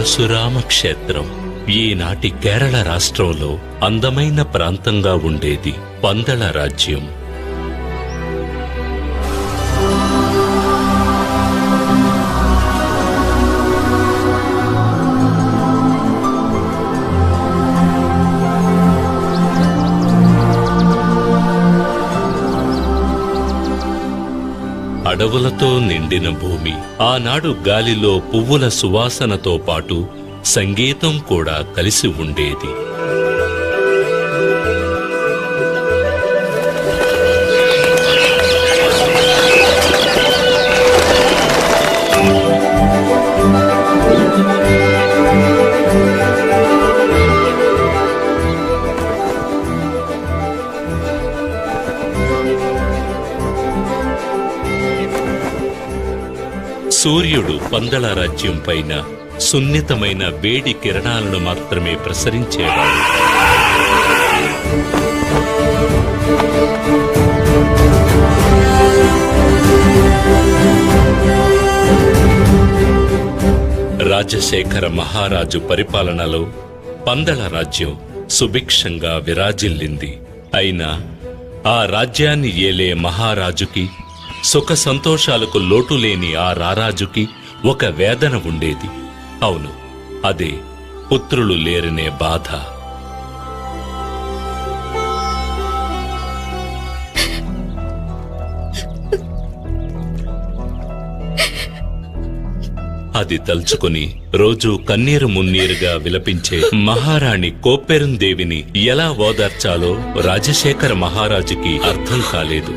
పరశురామ క్షేత్రం ఈనాటి కేరళ రాష్ట్రంలో అందమైన ప్రాంతంగా ఉండేది పందళ రాజ్యం. అడవులతో నిండిన భూమి. ఆనాడు గాలిలో పువ్వుల సువాసనతో పాటు సంగీతం కూడా కలిసి ఉండేది. సూర్యుడు పందళ రాజ్యం పైన సున్నితమైన వేడి కిరణాలను మాత్రమే ప్రసరించేవాడు. రాజశేఖర మహారాజు పరిపాలనలో పందళ రాజ్యం సుభిక్షంగా విరాజిల్లింది. అయినా ఆ రాజ్యాన్ని ఏలే మహారాజుకి, సుఖ సంతోషాలకు లోటులేని ఆ రారాజుకి ఒక వేదన ఉండేది. అవును, అదే పుత్రులు లేరనే బాధ. అది తలుచుకుని రోజూ కన్నీరు మున్నీరుగా విలపించే మహారాణి కోప్పెరుందేవిని ఎలా ఓదార్చాలో రాజశేఖర మహారాజుకి అర్థం కాలేదు.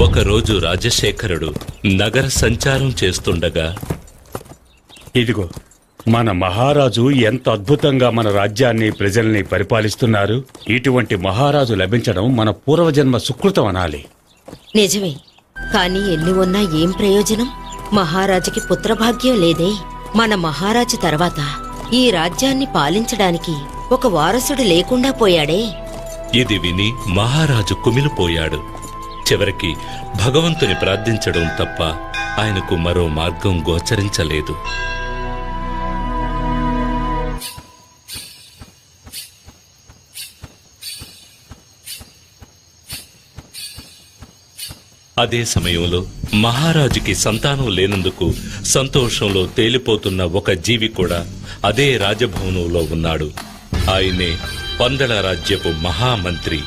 ఒకరోజు రాజశేఖరుడు నగర సంచారం చేస్తుండగా, ఇదిగో మన మహారాజు ఎంత అద్భుతంగా మన రాజ్యాన్ని ప్రజల్ని పరిపాలిస్తున్నారు. ఇటువంటి మహారాజు లభించడం మన పూర్వజన్మ సుకృతం అనాలి. నిజమే, కానీ ఎన్ని ఉన్నా ఏం ప్రయోజనం? మహారాజుకి పుత్రభాగ్యం లేదే. మన మహారాజు తర్వాత ఈ రాజ్యాన్ని పాలించడానికి ఒక వారసుడు లేకుండా పోయాడే. ఇది విని మహారాజు కుమిలిపోయాడు. చివరికి భగవంతుని ప్రార్థించడం తప్ప ఆయనకు మరో మార్గం గోచరించలేదు. అదే సమయంలో మహారాజుకి సంతానం లేనందుకు సంతోషంలో తేలిపోతున్న ఒక జీవి కూడా అదే రాజభవనంలో ఉన్నాడు. ఆయనే పందళ రాజ్యపు మహామంత్రి.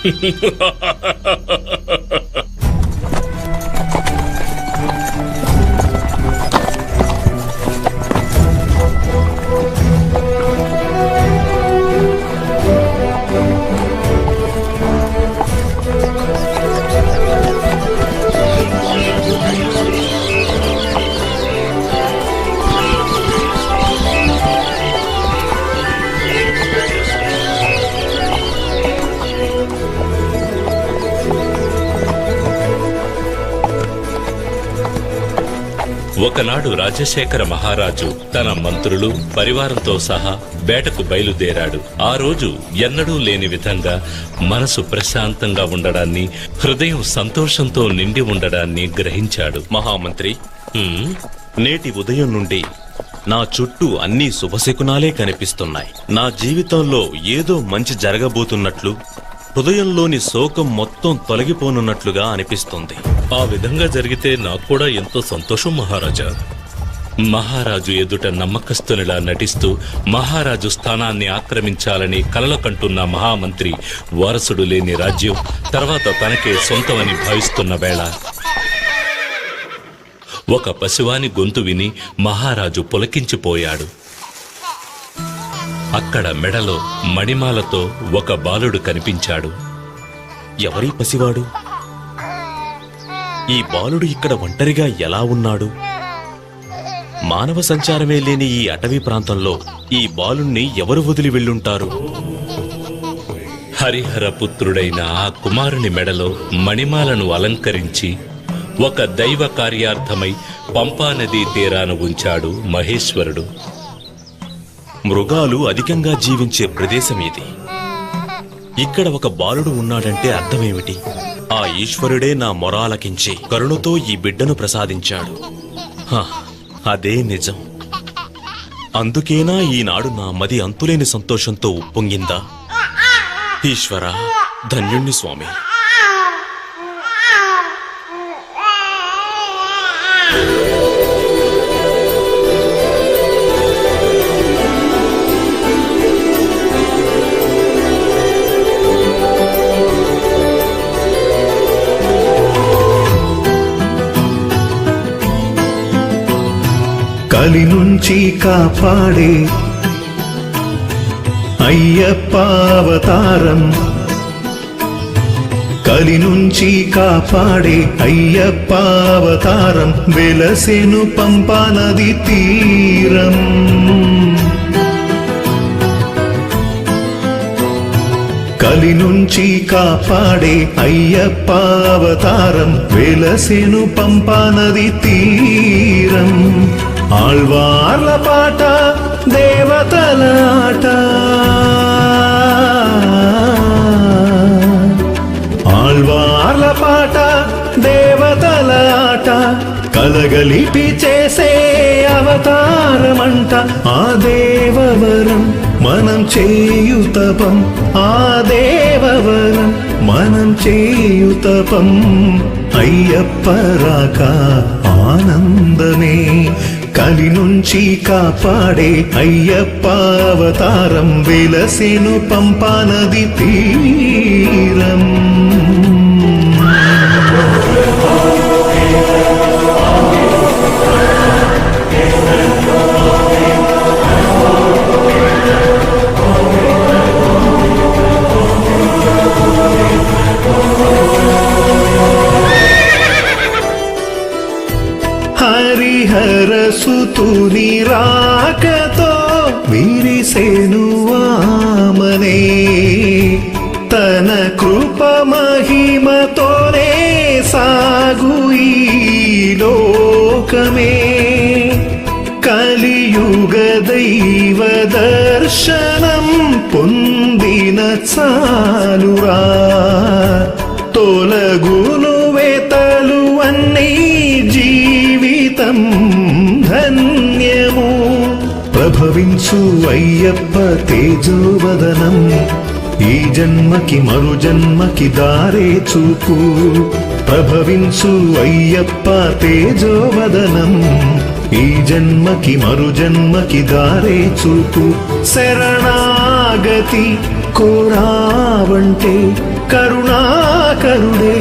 ఒకనాడు రాజశేఖర మహారాజు తన మంత్రులు పరివారంతో సహా వేటకు బయలుదేరాడు. ఆ రోజు ఎన్నడూ లేని విధంగా మనసు ప్రశాంతంగా ఉండడాన్ని, హృదయం సంతోషంతో నిండి ఉండడాన్ని గ్రహించాడు. మహామంత్రి, నేటి ఉదయం నుండి నా చుట్టూ అన్ని శుభశకునాలే కనిపిస్తున్నాయి. నా జీవితంలో ఏదో మంచి జరగబోతున్నట్లు, హృదయంలోని శోకం మొత్తం తొలగిపోనున్నట్లుగా అనిపిస్తుంది. ఆ విధంగా జరిగితే నాకు కూడా ఎంతో సంతోషం మహారాజా. మహారాజు ఎదుట నమ్మకస్తునిలా నటిస్తూ మహారాజు స్థానాన్ని ఆక్రమించాలని కలలు కంటున్న మహామంత్రి వారసుడు లేని రాజ్యం తర్వాత తనకే సొంతమని భావిస్తున్న వేళ ఒక పశువాని గొంతు విని మహారాజు పులకించిపోయాడు. అక్కడ మెడలో మణిమాలతో ఒక బాలుడు కనిపించాడు. ఎవరీ పసివాడు? ఈ బాలుడు ఇక్కడ ఒంటరిగా ఎలా ఉన్నాడు? మానవ సంచారమే లేని ఈ అటవీ ప్రాంతంలో ఈ బాలుణ్ణి ఎవరు వదిలి వెళ్ళుంటారు? హరిహర పుత్రుడైన ఆ కుమారుని మెడలో మణిమాలను అలంకరించి ఒక దైవ కార్యార్థమై పంపానదీ తీరాన ఉంచాడు మహేశ్వరుడు. మృగాలు అధికంగా జీవించే ప్రదేశం ఇది. ఇక్కడ ఒక బాలుడు ఉన్నాడంటే అర్థమేమిటి? ఆ ఈశ్వరుడే నా మొరాలకించి కరుణతో ఈ బిడ్డను ప్రసాదించాడు. అదే నిజం. అందుకేనా ఈనాడు నా మది అంతులేని సంతోషంతో ఉప్పొంగిందా? ఈశ్వరా, ధన్యుణ్ణి స్వామి. కలి నుంచి కాపాడే అయ్యప్ప అవతారం, కలి నుంచి కాపాడే అయ్యప్ప అవతారం, వెలసెను పంపా నది తీరం. కలి నుంచి కాపాడే అయ్యప్ప అవతారం, వెలసెను పంపా నది తీరం. ఆళ్వార్ల పాట దేవతల ఆట, ఆళ్వార్ల పాట దేవతల ఆట, కలగలిపి చేసే అవతారమంట. ఆ దేవవరం మనం చేయుతపం, ఆ దేవవరం మనం చేయుతపం. అయ్యప్ప రాక ఆనందమే, కలి నుంచి కాపాడే అయ్యప్ప అవతారం, వెలసెను పంపా నది తీరం. హరిహర సుతుని రాకతో విరిసెను ఆమనే, తన కృప మహిమతోనే సాగు ఈ లోకమే. కలియుగ దైవ దర్శనం పొందిన చాలురా, తొలగును వేతలు అన్నీ జీవితం ధన్యము. ప్రభవించు అయ్యప్ప తేజోవదనం, ఈ జన్మకి మరు జన్మకి దారే చూపు. ప్రభవించు అయ్యప్ప తేజోవదనం, ఈ జన్మకి మరు జన్మకి దారే చూపు. శరణాగతి కోరావంటే కరుణాకరుడే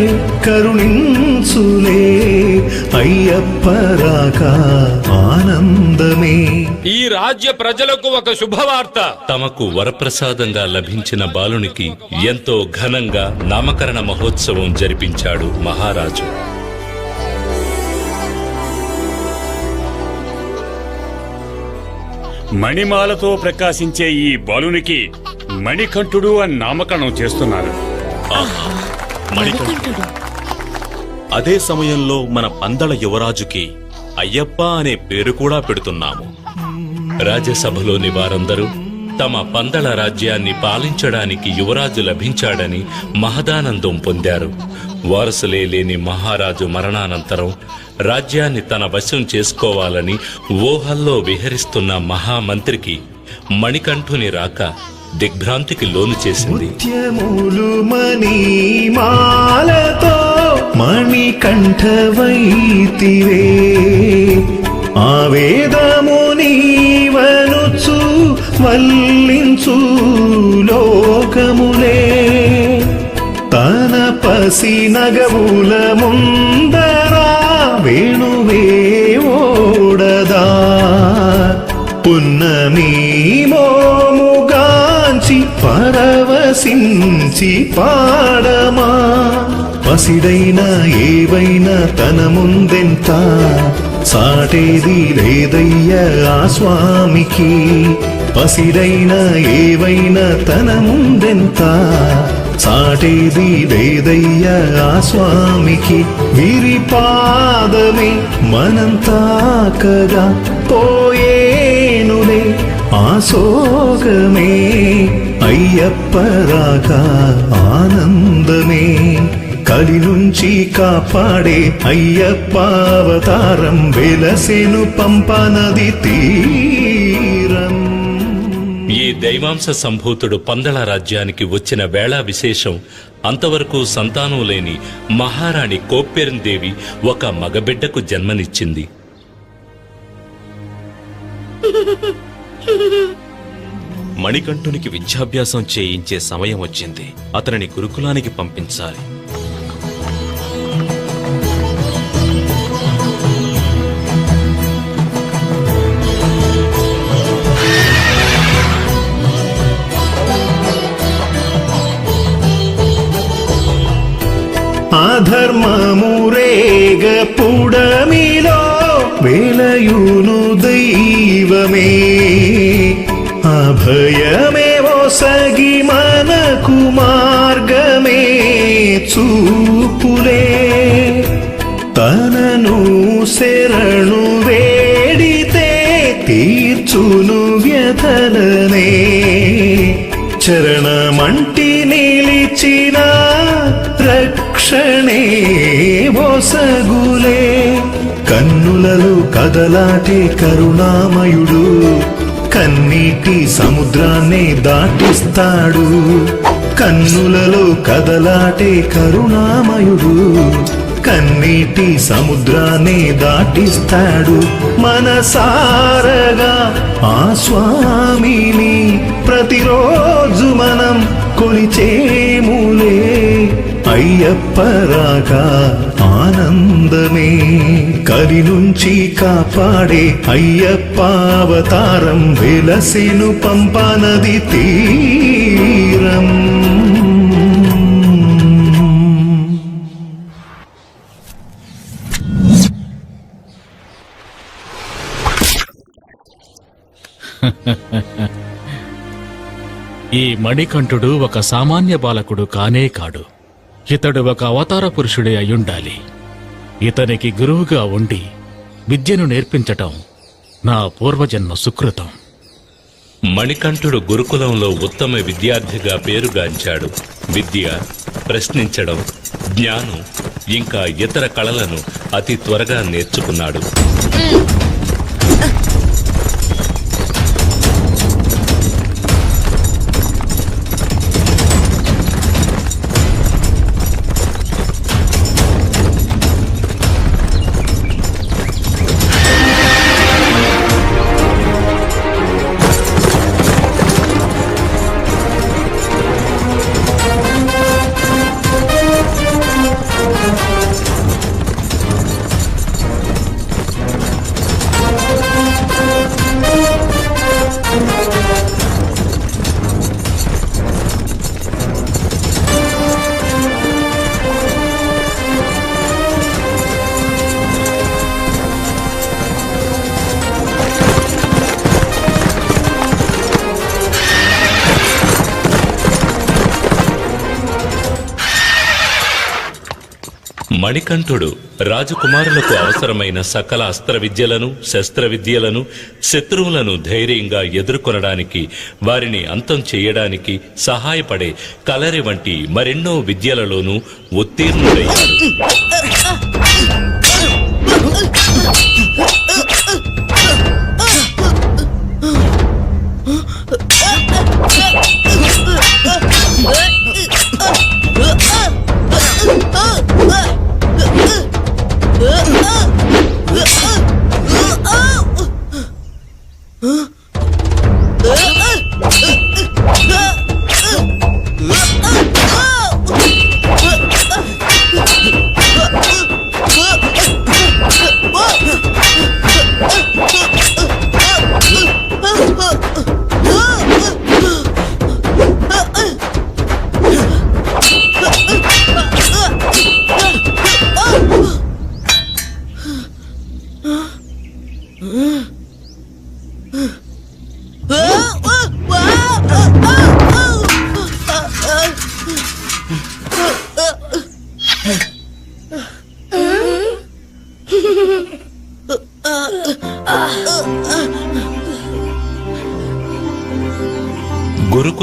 కరుణించులే, అయ్యప్ప రాక ఆనందమే. ఈ రాజ్య ప్రజలకు ఒక శుభవార్త. తమకు వరప్రసాదంగా లభించిన బాలునికి ఎంతో ఘనంగా నామకరణ మహోత్సవం జరిపించాడు మహారాజు. మణిమాలతో ప్రకాశించే ఈ బాలునికి మణికంఠుడు అని నామకరణం చేస్తున్నారు. మణికంఠుడు. అదే సమయంలో మన పందల యువరాజుకి అయ్యప్ప అనే పేరు కూడా పెడుతున్నాము. రాజ్యసభలోని వారందరూ తమ పందల రాజ్యాన్ని పాలించడానికి యువరాజు లభించాడని మహదానందం పొందారు. వారసులే లేని మహారాజు మరణానంతరం రాజ్యాన్ని తన వశం చేసుకోవాలని ఊహల్లో విహరిస్తున్న మహామంత్రికి మణికంఠుని రాక దిగ్భ్రాంతికి లోను చేసింది. ముత్యములు మణిమాలతో మణికంఠవైతివే, ఆవేదము నీవనుచు వల్లించు లోకములే. తన పసి నగవుల ముందరా వేణువే ఓడదా, పున్నమి మోముగాంచి పరవశించి పాడమా. పసిడైన ఏవైనా తన ముందెంత, సాటేది లేదయ్యా ఆ స్వామికి. పసిడైన ఏవైనా తన ముందెంత, సాటేది లేదయ్యా ఆ స్వామికి. విరిపాదమే మనం తాకగా పోయేనులే ఆ సోగమే అయ్యప్పరాగా ఆనందమే కలి నుంచి కాపాడే అయ్యప్ప అవతారం వెలసెను పంపనది తీరం. ఈ దైవాంశ సంభూతుడు పందల రాజ్యానికి వచ్చిన వేళ విశేషం. అంతవరకు సంతానం లేని మహారాణి కోప్పెరందేవి ఒక మగబిడ్డకు జన్మనిచ్చింది. మణికంఠునికి విద్యాభ్యాసం చేయించే సమయం వచ్చింది. అతనిని గురుకులానికి పంపించాలి. అధర్మమురేగ పుడమిలో వేలయును దైవమే అభయమే ఒసగి మనకు మార్గమే చూపులే తనను శరణు వేడితే తీర్చును వ్యథలనే చరణమంటి నిలిచిన రక్షణే ఒసగులే కన్నులలో కదలాటే కరుణామయుడు కన్నీటి సముద్రాన్నే దాటిస్తాడు. కన్నులలో కదలాటే కరుణామయుడు కన్నీటి సముద్రాన్నే దాటిస్తాడు. మనసారగా ఆ స్వామిని ప్రతిరోజు మనం కొలిచేములే అయ్యప్పరాగా ఆనందమే కలి నుంచి కాపాడే అయ్యప్ప అవతారం వెలసెను పంపనది తీరం. ఈ మణికంఠుడు ఒక సామాన్య బాలకుడు కానే కాడు. ఇతడు ఒక అవతార పురుషుడే అయ్యుండాలి. ఇతనికి గురువుగా ఉండి విద్యను నేర్పించటం నా పూర్వజన్మ సుకృతం. మణికంఠుడు గురుకులంలో ఉత్తమ విద్యార్థిగా పేరుగాంచాడు. విద్య, ప్రశ్నించడం, జ్ఞానం ఇంకా ఇతర కళలను అతి త్వరగా నేర్చుకున్నాడు. మణికంఠుడు రాజకుమారులకు అవసరమైన సకల అస్త్ర విద్యలను, శస్త్ర విద్యలను, శత్రువులను ధైర్యంగా ఎదుర్కొనడానికి, వారిని అంతం చేయడానికి సహాయపడే కలరి వంటి మరెన్నో విద్యలలోనూ ఉత్తీర్ణుడయ్యాడు.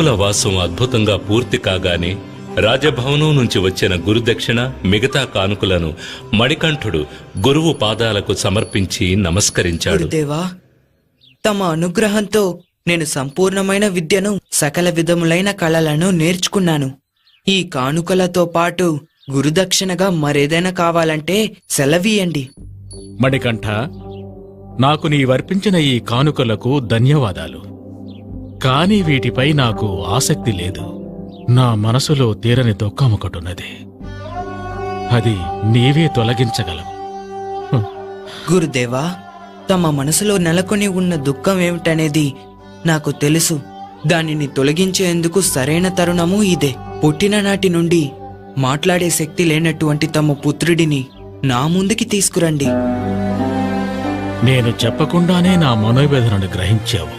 గురుకుల వాసం అద్భుతంగా పూర్తి కాగానే రాజభవనం నుంచి వచ్చిన గురుదక్షిణ మిగతా కానుకలను మణికంఠుడు గురువు పాదాలకు సమర్పించి నమస్కరించాడు. గురుదేవా, తమ అనుగ్రహంతో నేను సంపూర్ణమైన విద్యను, సకల విధములైన కళలను నేర్చుకున్నాను. ఈ కానుకలతో పాటు గురుదక్షిణగా మరేదైనా కావాలంటే సెలవీయండి. మణికంఠ, నాకు నీవర్పించిన ఈ కానుకలకు ధన్యవాదాలు. కాని వీటిపై నాకు ఆసక్తి లేదు. నా మనసులో తీరని దుఃఖం ఒకటున్నది. అది నీవే తొలగించగలవు. గురుదేవా, తమ మనసులో నెలకొని ఉన్న దుఃఖం ఏమిటనేది నాకు తెలుసు. దానిని తొలగించేందుకు సరైన తరుణము ఇదే. పుట్టిన నాటి నుండి మాట్లాడే శక్తి లేనటువంటి తమ పుత్రుడిని నా ముందుకి తీసుకురండి. నేను చెప్పకుండానే నా మనోవేదనను గ్రహించావు.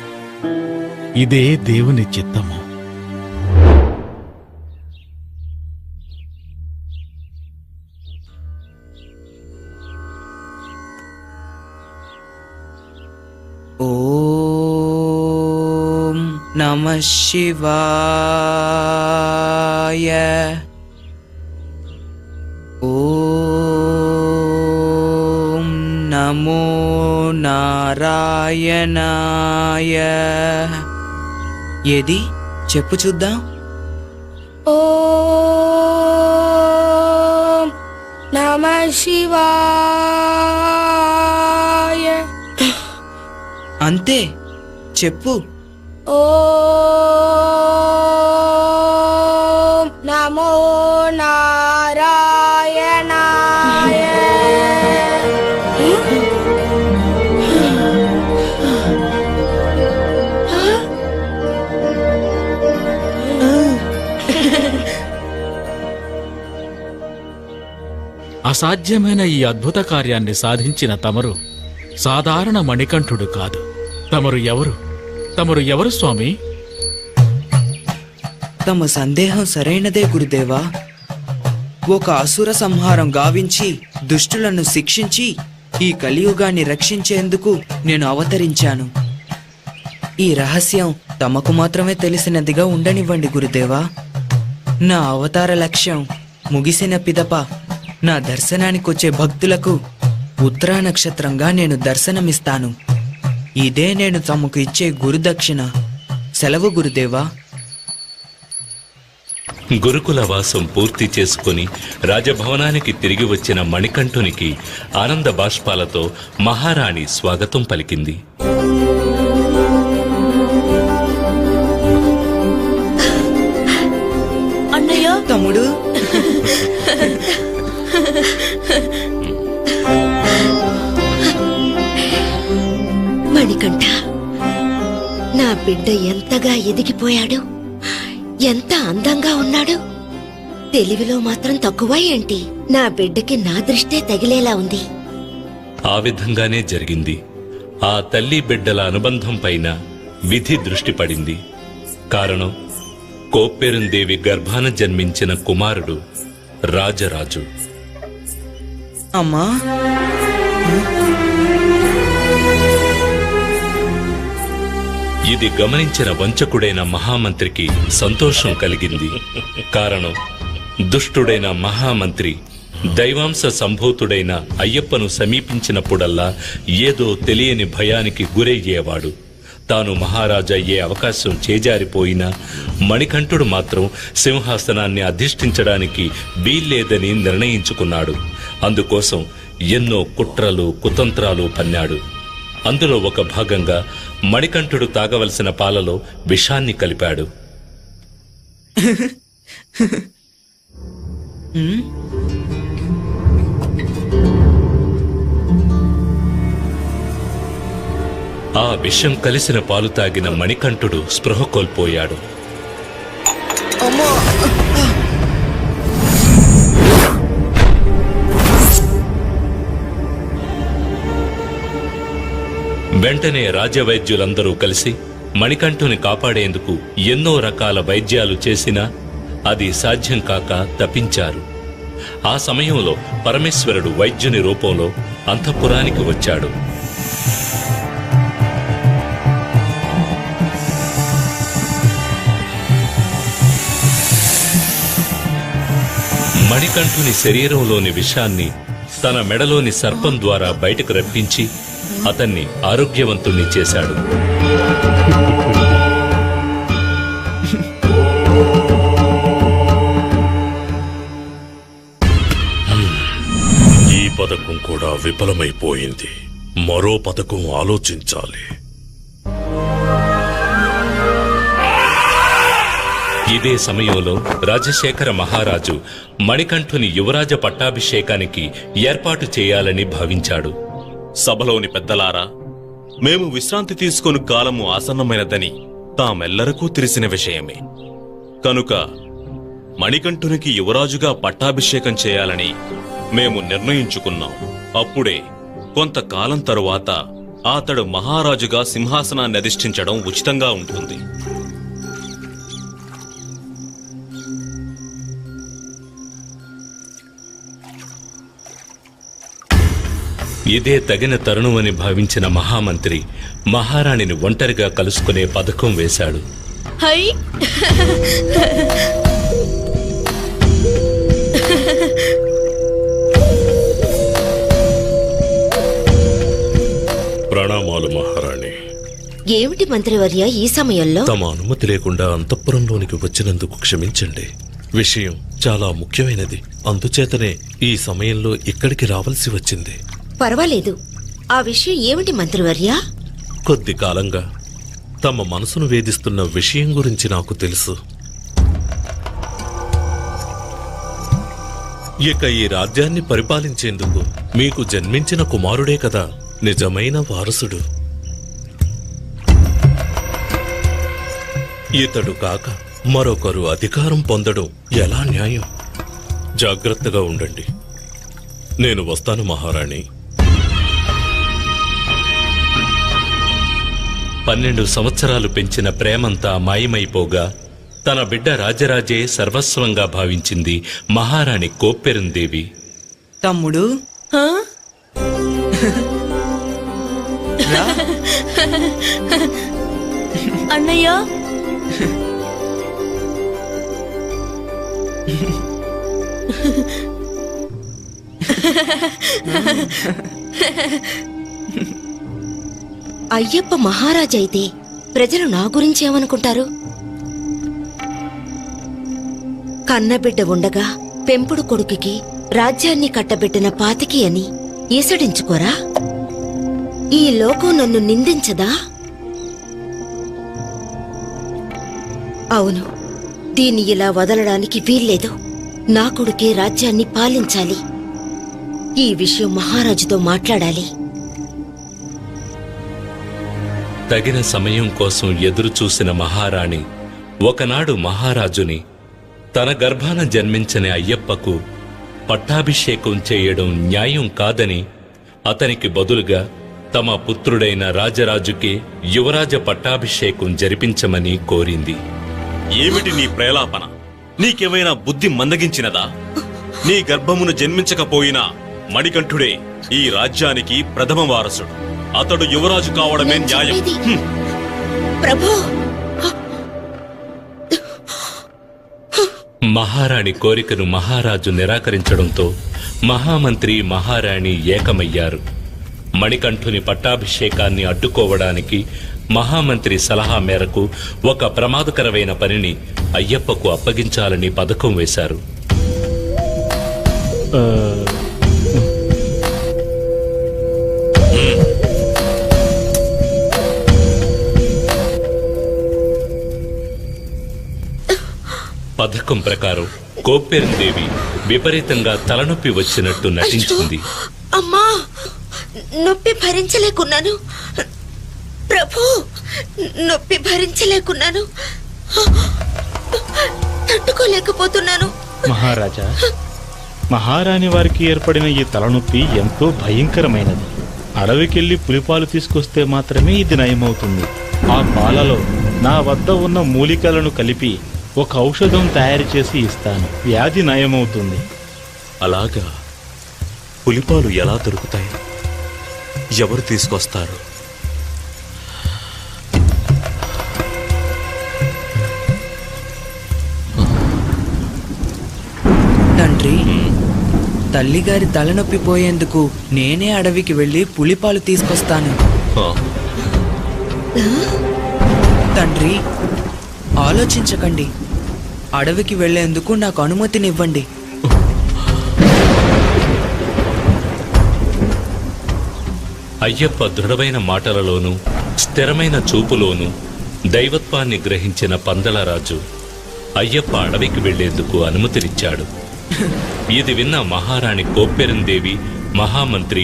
ఇదే దేవుని చిత్తము. ఓం నమః శివాయ. ఓం నమో నారాయణాయ. ఏది చెప్పు చూద్దాం. ఓం నమః శివాయ. అంతే, చెప్పు. ఓం నమో నారాయణాయ. అసాధ్యమైన ఈ అద్భుత కార్యాన్ని సాధించిన తమరు సాధారణ మణికంఠుడు కాదు. తమరు ఎవరు? తమరు ఎవరు స్వామి? తమ సందేహం సరైనదే గురుదేవా. ఒక అసుర సంహారం గావించి దుష్టులను శిక్షించి ఈ కలియుగాన్ని రక్షించేందుకు నేను అవతరించాను. ఈ రహస్యం తమకు మాత్రమే తెలిసినదిగా ఉండనివ్వండి గురుదేవా. నా అవతార లక్ష్యం ముగిసిన పిదప నా దర్శనానికొచ్చే భక్తులకు ఉత్తరా నక్షత్రంగా నేను దర్శనమిస్తాను. ఇదే నేను తమకు ఇచ్చే గురుదక్షిణ. సెలవు గురుదేవా. గురుకుల వాసం పూర్తి చేసుకుని రాజభవనానికి తిరిగి వచ్చిన మణికంఠునికి ఆనంద బాష్పాలతో మహారాణి స్వాగతం పలికింది. అన్నయ్య, తమ్ముడు, మణికంఠ, నా బిడ్డ ఎంతగా ఎదిగిపోయాడు, ఎంత అందంగా ఉన్నాడు. తెలివిలో మాత్రం తక్కువ ఏంటి? నా బిడ్డకి నా దృష్టే తగిలేలా ఉంది. ఆ విధంగానే జరిగింది. ఆ తల్లి బిడ్డల అనుబంధం పైన విధి దృష్టి పడింది. కారణం, కోప్పెరుందేవి గర్భాన జన్మించిన కుమారుడు రాజరాజు. అమ్మా, ఇది గమనించిన వంచకుడైన మహామంత్రికి సంతోషం కలిగింది. కారణం, దుష్టుడైన మహామంత్రి దైవాంశ సంభూతుడైన అయ్యప్పను సమీపించినప్పుడల్లా ఏదో తెలియని భయానికి గురయ్యేవాడు. తాను మహారాజు అయ్యే అవకాశం చేజారిపోయినా మణికంఠుడు మాత్రం సింహాసనాన్ని అధిష్ఠించడానికి వీల్లేదని నిర్ణయించుకున్నాడు. అందుకోసం ఎన్నో కుట్రలు కుతంత్రాలు పన్నాడు. అందులో ఒక భాగంగా మణికంఠుడు తాగవలసిన పాలలో విషాన్ని కలిపాడు. ఆ విషం కలిసిన పాలు తాగిన మణికంఠుడు స్పృహ కోల్పోయాడు. వెంటనే రాజవైద్యులందరూ కలిసి మణికంఠుని కాపాడేందుకు ఎన్నో రకాల వైద్యాలు చేసినా అది సాధ్యం కాక తపించారు. ఆ సమయంలో పరమేశ్వరుడు వైద్యుని రూపంలో అంతఃపురానికి వచ్చాడు. మణికంఠుని శరీరంలోని విషాన్ని తన మెడలోని సర్పం ద్వారా బయటకు రప్పించి అతన్ని ఆరోగ్యవంతుణ్ణి చేశాడు. ఈ పథకం కూడా విఫలమైపోయింది. మరో పథకం ఆలోచించాలి. ఇదే సమయంలో రాజశేఖర మహారాజు మణికంఠుని యువరాజ పట్టాభిషేకానికి ఏర్పాటు చేయాలని భావించాడు. సభలోని పెద్దలారా, మేము విశ్రాంతి తీసుకొను కాలము ఆసన్నమైనదని తామెల్లరకు తెలిసిన విషయమే. కనుక మణికంఠునికి యువరాజుగా పట్టాభిషేకం చేయాలని మేము నిర్ణయించుకున్నాం. అప్పుడే కొంతకాలం తరువాత అతడు మహారాజుగా సింహాసనాన్ని అధిష్ఠించడం ఉచితంగా ఉంటుంది. ఇదే తగిన తరుణమని భావించిన మహామంత్రి మహారాణిని ఒంటరిగా కలుసుకునే పథకం వేశాడు. హై ప్రణామాలు మహారాణి. ఏమిటి మంత్రివర్య ఈ సమయంలో? తమ అనుమతి లేకుండా అంతఃపురంలోనికి వచ్చినందుకు క్షమించండి. విషయం చాలా ముఖ్యమైనది. అందుచేతనే ఈ సమయంలో ఇక్కడికి రావాల్సి వచ్చింది. పర్వాలేదు. ఆ విషయం ఏమిటి మంత్రివర్య? కొద్ది కాలంగా తమ మనసును వేధిస్తున్న విషయం గురించి నాకు తెలుసు. ఇక ఈ రాజ్యాన్ని పరిపాలించేందుకు మీకు జన్మించిన కుమారుడే కదా నిజమైన వారసుడు. ఇతడు కాక మరొకరు అధికారం పొందడం ఎలా న్యాయం? జాగ్రత్తగా ఉండండి. నేను వస్తాను మహారాణి. 12 సంవత్సరాలు పెంచిన ప్రేమంతా మాయమైపోగా తన బిడ్డ రాజరాజే సర్వస్వంగా భావించింది మహారాణి కోప్పెరందేవి. తమ్ముడు రా. అన్నయ్య, అయ్యప్ప మహారాజైతే ప్రజలు నా గురించి ఏమనుకుంటారు? కన్నబిడ్డ ఉండగా పెంపుడు కొడుకుకి రాజ్యాన్ని కట్టబెట్టిన పాతికి అని ఈసడించుకోరా? ఈ లోకం నన్ను నిందించదా? అవును, దీన్ని ఇలా వదలడానికి వీల్లేదు. నా కొడుకే రాజ్యాన్ని పాలించాలి. ఈ విషయం మహారాజుతో మాట్లాడాలి. తగిన సమయం కోసం ఎదురుచూసిన మహారాణి ఒకనాడు మహారాజుని తన గర్భాన జన్మించని అయ్యప్పకు పట్టాభిషేకం చేయడం న్యాయం కాదని అతనికి బదులుగా తమ పుత్రుడైన రాజరాజుకే యువరాజ పట్టాభిషేకం జరిపించమని కోరింది. ఏమిటి నీ ప్రేలాపన? నీకేమైనా బుద్ధి మందగించినదా? నీ గర్భమును జన్మించకపోయినా మణికంఠుడే ఈ రాజ్యానికి ప్రథమ వారసుడు. అతడు యువరాజు కావడమే న్యాయం. ప్రభు, మహారాణి కోరికను మహారాజు నిరాకరించడంతో మహామంత్రి మహారాణి ఏకమయ్యారు. మణికంఠుని పట్టాభిషేకాన్ని అడ్డుకోవడానికి మహామంత్రి సలహా మేరకు ఒక ప్రమాదకరమైన పనిని అయ్యప్పకు అప్పగించాలని పథకం వేశారు. పథకం ప్రకారం కోప్పెరందేవి విపరీతంగా తలనొప్పి వచ్చినట్టు నటించింది. అమ్మా, నొప్పి భరించలేకున్నాను ప్రభు, నొప్పి భరించలేకున్నాను, తట్టుకోలేకపోతున్నాను. మహారాజా, మహారాణి వారికి ఏర్పడిన ఈ తలనొప్పి ఎంతో భయంకరమైనది. అడవికెళ్లి పులిపాలు తీసుకొస్తే మాత్రమే ఇది నయమవుతుంది. ఆ పాలలో నా వద్ద ఉన్న మూలికలను కలిపి ఒక ఔషధం తయారు చేసి ఇస్తాను. వ్యాధి నయమవుతుంది. అలాగా? పులిపాలు ఎలా దొరుకుతాయి? ఎవరు తీసుకొస్తారు? తండ్రి, తండ్రి, తల్లిగారి తలనొప్పి పోయేందుకు నేనే అడవికి వెళ్ళి పులిపాలు తీసుకొస్తాను. ఆ, తండ్రి, ఆలోచించకండి. అడవికి వెళ్లేందుకు నాకు అనుమతినివ్వండి. అయ్యప్ప దృఢమైన మాటలలోనూ స్థిరమైన చూపులోనూ దైవత్వాన్ని గ్రహించిన పందలరాజు అయ్యప్ప అడవికి వెళ్లేందుకు అనుమతినిచ్చాడు. ఇది విన్న మహారాణి కోప్పెరందేవి, మహామంత్రి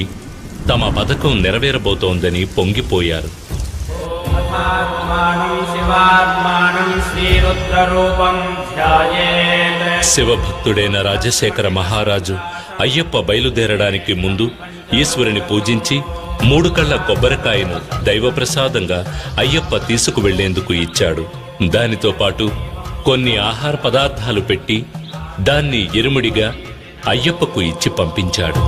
తమ పథకం నెరవేరబోతోందని పొంగిపోయారు. శివభక్తుడైన రాజశేఖర మహారాజు అయ్యప్ప బయలుదేరడానికి ముందు ఈశ్వరుని పూజించి 3 కళ్ళ కొబ్బరికాయను దైవప్రసాదంగా అయ్యప్ప తీసుకువెళ్లేందుకు ఇచ్చాడు. దానితో పాటు కొన్ని ఆహార పదార్థాలు పెట్టి దాన్ని ఇరుముడిగా అయ్యప్పకు ఇచ్చి పంపించాడు.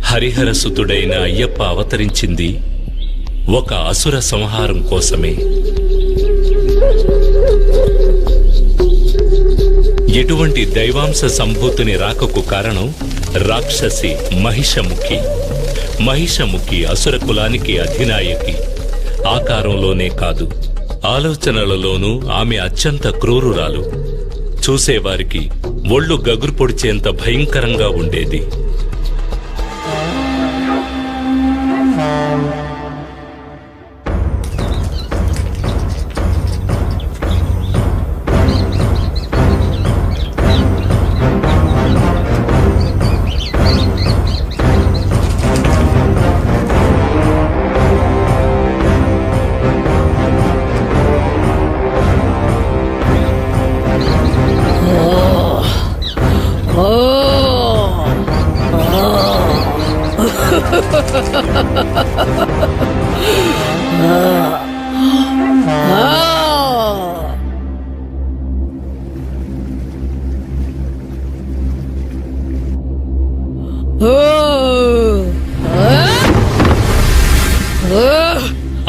హరిహరసుతుడైన అయ్యప్ప అవతరించింది ఒక అసుర సంహారం కోసమే. ఎటువంటి దైవాంశ సంభూతిని రాకకు కారణం రాక్షసి మహిషముఖి. మహిషముఖి అసుర కులానికి అధినాయకి. ఆకారంలోనే కాదు, ఆలోచనలలోనూ ఆమె అత్యంత క్రూరురాలు. చూసేవారికి ఒళ్ళు గగురు పొడిచేంత భయంకరంగా ఉండేది.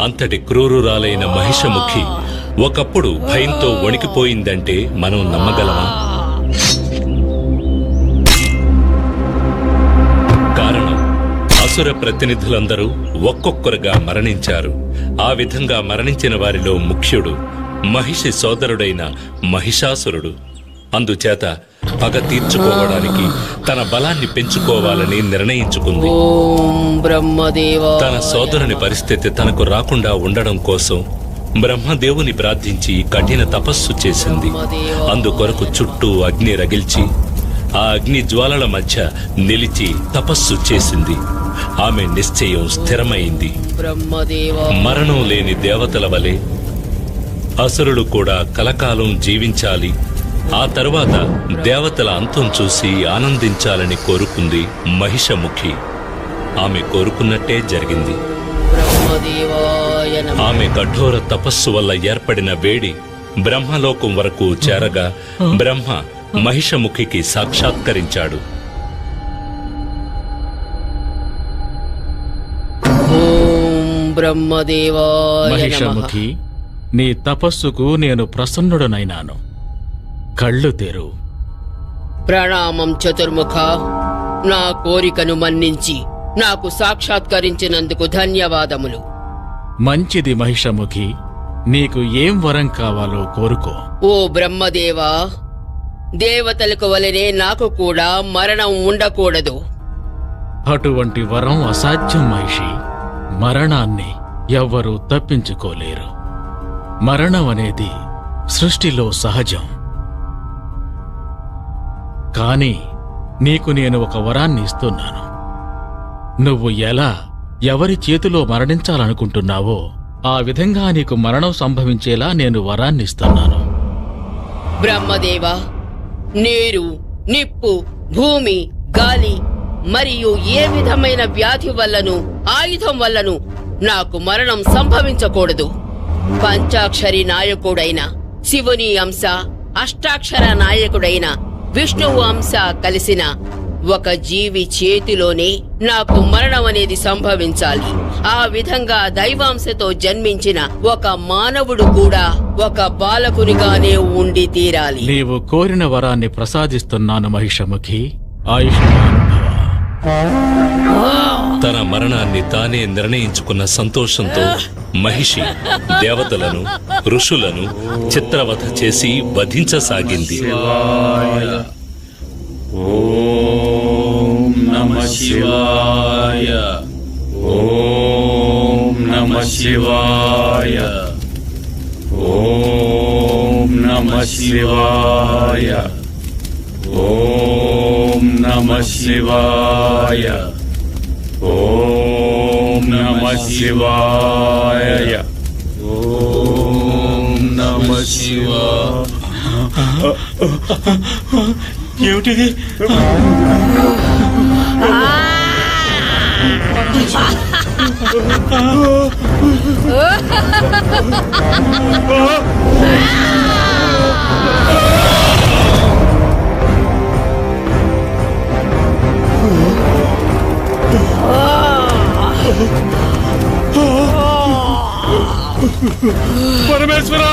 అంతటి క్రూరురాలైన మహిషముఖి ఒకప్పుడు భయంతో వణికిపోయిందంటే మనం నమ్మగలమా? కారణం, అసుర ప్రతినిధులందరూ ఒక్కొక్కరుగా మరణించారు. ఆ విధంగా మరణించిన వారిలో ముఖ్యుడు మహిషి సోదరుడైన మహిషాసురుడు. అందుచేత పగ తీర్చుకోవడానికి తన బలాన్ని పెంచుకోవాలని నిర్ణయించుకుంది. తన సోదరుని పరిస్థితి తనకు రాకుండా ఉండడం కోసం బ్రహ్మదేవుని ప్రార్థించి కఠిన తపస్సు చేసింది. అందుకొరకు చుట్టూ అగ్ని రగిల్చి ఆ అగ్ని జ్వాలల మధ్య నిలిచి తపస్సు చేసింది. ఆమె నిశ్చయం స్థిరమైంది. మరణం లేని దేవతల వలె అసురులు కూడా కలకాలం జీవించాలి, ఆ తరువాత దేవతల అంతం చూసి ఆనందించాలని కోరుకుంది మహిషముఖి. ఆమె కోరుకున్నట్టే జరిగింది. ఆమె కఠోర తపస్సు వల్ల ఏర్పడిన వేడి బ్రహ్మలోకం వరకు చేరగా బ్రహ్మ మహిషముఖికి సాక్షాత్కరించాడు. మహిషముఖి, నీ తపస్సుకు నేను ప్రసన్నుడనైనాను. కళ్ళు తెరు. ప్రణామం చతుర్ముఖ. నా కోరికను మన్నించి నాకు సాక్షాత్కరించినందుకు ధన్యవాదములు. మంచిది మహిషముఖి, నీకు ఏం వరం కావాలో కోరుకో. ఓ బ్రహ్మదేవా, దేవతలకు వలనే నాకు కూడా మరణం ఉండకూడదు. అటువంటి వరం అసాధ్యం మహిషి. మరణాన్ని ఎవ్వరూ తప్పించుకోలేరు. మరణం అనేది సృష్టిలో సహజం. కాని నీకు నేను ఒక వరాన్ని ఇస్తున్నాను. నువ్వు ఎలా ఎవరి చేతిలో మరణించాలనుకుంటున్నావో ఆ విధంగా నీకు మరణం సంభవించేలా నేను వరాన్నిస్తున్నాను. బ్రహ్మదేవా, నీరు, నిప్పు, భూమి, గాలి మరియు ఏ విధమైన వ్యాధి వల్లను ఆయుధం వల్లను నాకు మరణం సంభవించకూడదు. పంచాక్షరి నాయకుడైన శివుని అంశ, అష్టాక్షర నాయకుడైన విష్ణువు అంశ కలిసిన ఒక జీవి చేతిలోనే నాకు మరణం అనేది సంభవించాలి. ఆ విధంగా దైవాంశతో జన్మించిన ఒక మానవుడు కూడా ఒక బాలకునిగానే ఉండి తీరాలి. నీవు కోరిన వరాన్ని ప్రసాదిస్తున్నాను మహిషముఖి. ఆయుష్మాన్ భవ. తన మరణాన్ని తానే నిర్ణయించుకున్న సంతోషంతో మహిషి దేవతలను ఋషులను చిత్రవధ చేసి వధించసాగింది. ఓం నమః శివాయ. ఓం నమః శివాయ. ఓం నమః శివాయ. ఓం నమః శివాయ. ఓం నమః శివాయ. ఓం నమః శివాయ. ఏమిటిది? పరమేశ్వర!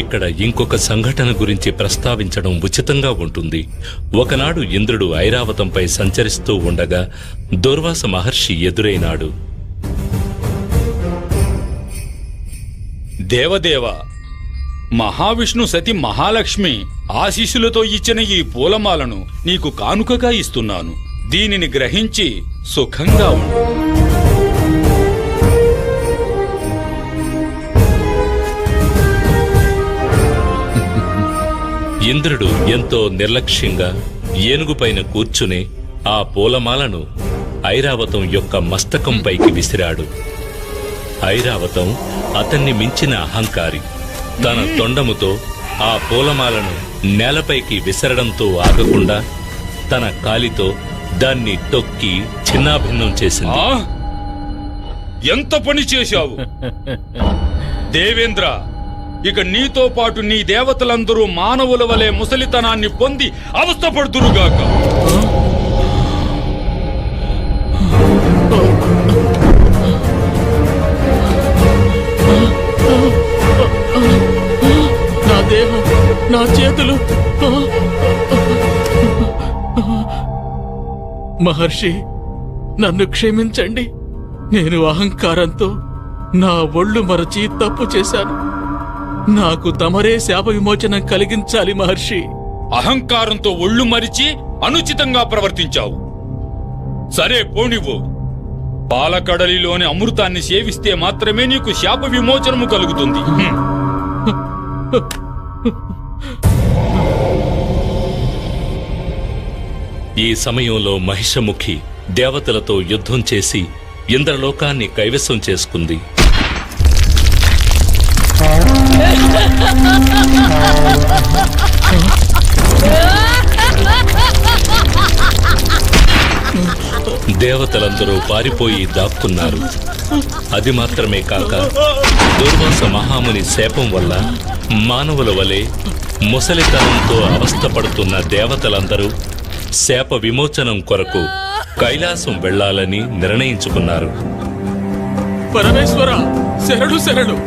ఇక్కడ ఇంకొక సంఘటన గురించి ప్రస్తావించడం ఉచితంగా ఉంటుంది. ఒకనాడు ఇంద్రుడు ఐరావతంపై సంచరిస్తూ ఉండగా దుర్వాస మహర్షి ఎదురైనాడు. దేవదేవ, మహావిష్ణు సతి మహాలక్ష్మి ఆశీస్సులతో ఇచ్చిన ఈ పూలమాలను నీకు కానుకగా ఇస్తున్నాను. దీనిని గ్రహించి సుఖంగా ఉండు. ఇంద్రుడు ఎంతో నిర్లక్ష్యంగా ఏనుగుపైన కూర్చుని ఆ పూలమాలను ఐరావతం యొక్క మస్తకంపైకి విసిరాడు. ఐరావతం అతన్ని మించిన అహంకారి. తన తొండముతో ఆ పూలమాలను నేలపైకి విసరడంతో ఆగకుండా తన కాలితో దాన్ని తొక్కి చిన్నాభిన్నం చేసింది. ఎంత పని చేశావు దేవేంద్ర! ఇక నీతో పాటు నీ దేవతలందరూ మానవుల వలె ముసలితనాన్ని పొంది అవస్థపడుదురుగాక. నా దేహం, నా చేతులు. మహర్షి, నన్ను క్షమించండి. నేను అహంకారంతో నా ఒళ్ళు మరచి తప్పు చేశాను. నాకు తమరే శాప విమోచనం కలిగించాలి మహర్షి. అహంకారంతో ఒళ్ళు మరిచి అనుచితంగా ప్రవర్తించావు. సరే పోనివ్వు. పాలకడలిలోని అమృతాన్ని సేవిస్తే మాత్రమే నీకు శాప విమోచనము కలుగుతుంది. ఈ సమయంలో మహిషముఖి దేవతలతో యుద్ధం చేసి ఇంద్రలోకాన్ని కైవసం చేసుకుంది. దేవతలందరూ పారిపోయి దాక్కున్నారు. అది మాత్రమే కాక దుర్వాస మహాముని శాపం వల్ల మానవుల వలె ముసలితనంతో అవస్థపడుతున్న దేవతలందరూ శాప విమోచనం కొరకు కైలాసం వెళ్లాలని నిర్ణయించుకున్నారు. పరమేశ్వర, శరణు శరణు.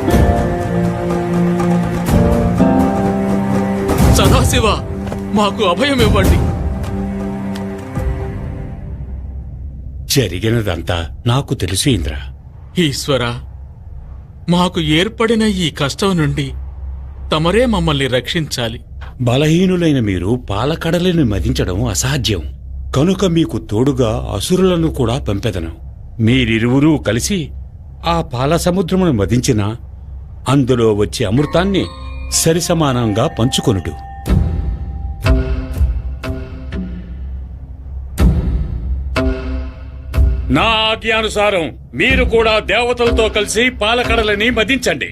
సదాశివ, మాకు అభయం ఇవ్వండి. జరిగినదంతా నాకు తెలుసు ఇంద్ర. ఈశ్వర, మాకు ఏర్పడిన ఈ కష్టం నుండి తమరే మమ్మల్ని రక్షించాలి. బలహీనులైన మీరు పాలకడలిని మదించడం అసాధ్యం. కనుక మీకు తోడుగా అసురులను కూడా పంపెదను. మీరిరువురూ కలిసి ఆ పాల సముద్రమును మదించిన అందులో వచ్చే అమృతాన్ని సరిసమానంగా పంచుకొనుడు. నా ఆజ్ఞానుసారం మీరు కూడా దేవతలతో కలిసి పాలకడలని మదించండి.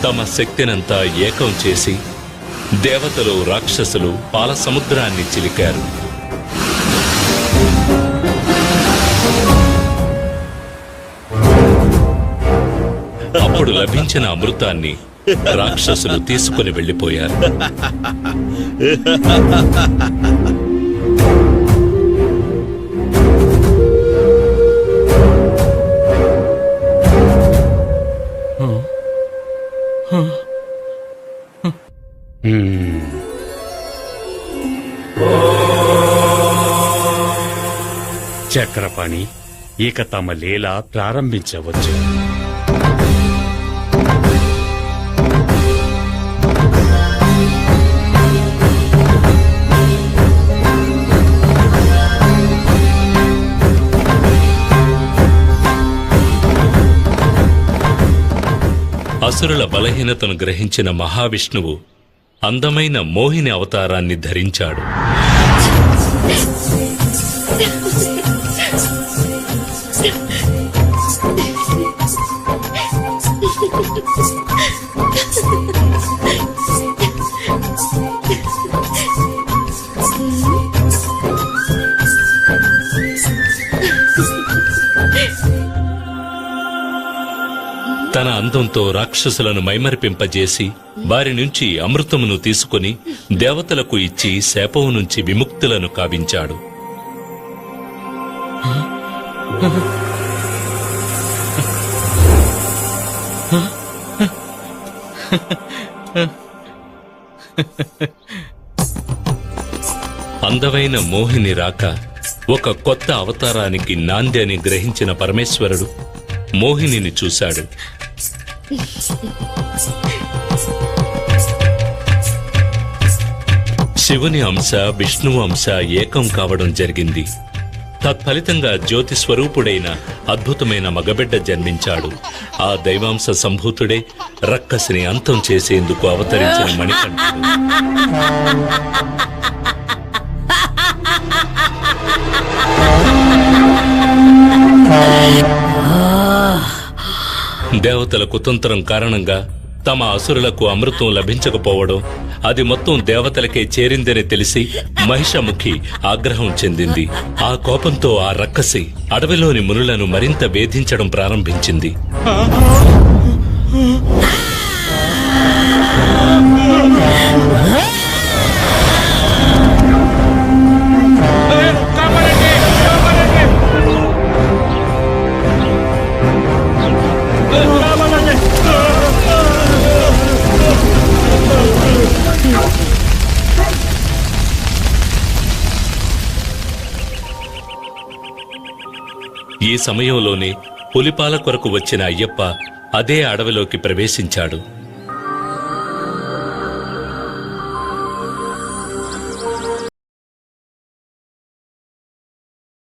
తమ శక్తినంతా ఏకం చేసి దేవతలు రాక్షసులు పాల సముద్రాన్ని చిలికారు. అప్పుడు లభించిన అమృతాన్ని రాక్షసులు తీసుకుని వెళ్లిపోయారు. చక్రపాణి, ఇక తమ లీల ప్రారంభించవచ్చు. అసురుల బలహీనతను గ్రహించిన మహావిష్ణువు అందమైన మోహిని అవతారాన్ని ధరించాడు. తన అందంతో రాక్షసులను మైమరిపింపజేసి వారి నుంచి అమృతమును తీసుకుని దేవతలకు ఇచ్చి శాపం నుంచి విముక్తులను కావించాడు. అందమైన మోహిని రాక ఒక కొత్త అవతారానికి నాంది అని గ్రహించిన పరమేశ్వరుడు మోహినిని చూశాడు. శివుని అంశ విష్ణువు అంశ ఏకం కావడం జరిగింది. తత్ఫలితంగా జ్యోతి స్వరూపుడైన అద్భుతమైన మగబిడ్డ జన్మించాడు. ఆ దైవాంశ సంభూతుడే రక్కసిని అంతం చేసేందుకు అవతరించిన మణికంఠుడు. దేవతల కుతంత్రం కారణంగా తమ అసురులకు అమృతం లభించకపోవడం, అది మొత్తం దేవతలకే చేరిందని తెలిసి మహిషముఖి ఆగ్రహం చెందింది. ఆ కోపంతో ఆ రక్కసి అడవిలోని మునులను మరింత వేధించడం ప్రారంభించింది. ఈ సమయంలోనే పులిపాల కొరకు వచ్చిన అయ్యప్ప అదే అడవిలోకి ప్రవేశించాడు.